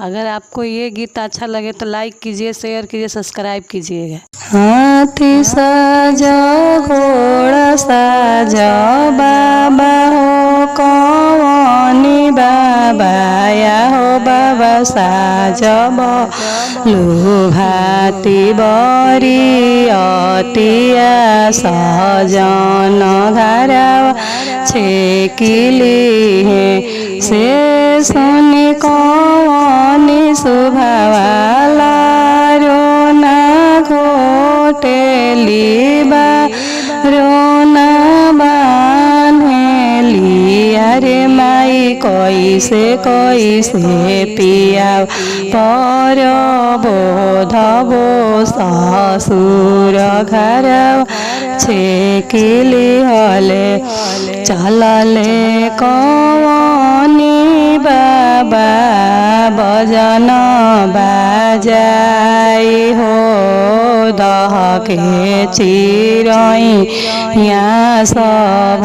अगर आपको ये गीत अच्छा लगे तो लाइक कीजिए, शेयर कीजिए, सब्सक्राइब कीजिएगा। हाथी साजा घोड़ा साजा बाबा हो कौनी बाबा या हो बाबा साजब लुभाती बरी अतिया सजन घरवा छेकिली है से सुनी कौनी सुभावाला रोना घोटेली बा रोना बान्हेली अरे माई कैसे पिया पर बोधबो ससुर घर छेकिली हले चलले कौनी बाबा भजन बाजाई हो दहके चिरई यहाँ सब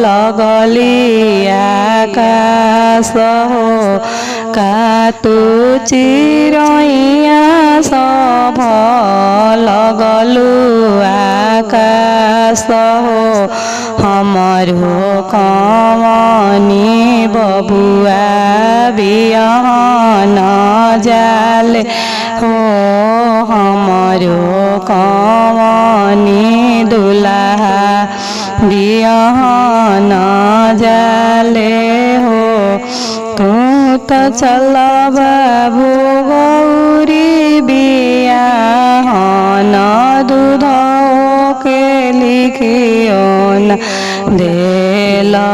लगली आकाश हो कातु चिरैया सब लगलु आकाश हो हमारो कवनी बबुआ बियान जाले हो हमारो कवनी दुल्हा बियान जाले हो तू तो चल बाबू गौरी बियान दूध के लिखियो न देला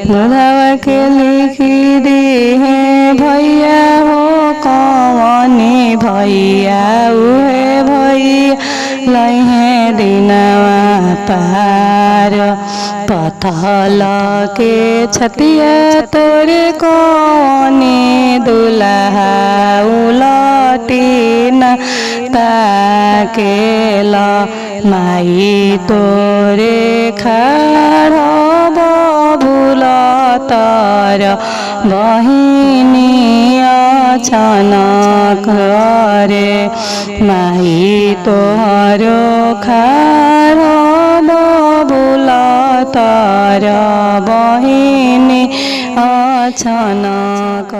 दूधवा के लिखी दी है भैया हो कौनी भैया उहे भैया लहे दिनवा पार पथल के छतिया तोरे कौनी दुल्हा उलटीन ताकेला माई तोरे खार बबुल तर बहिनी अचानक रे माई तोहरो खार बबुल तर बहिनी अचानक।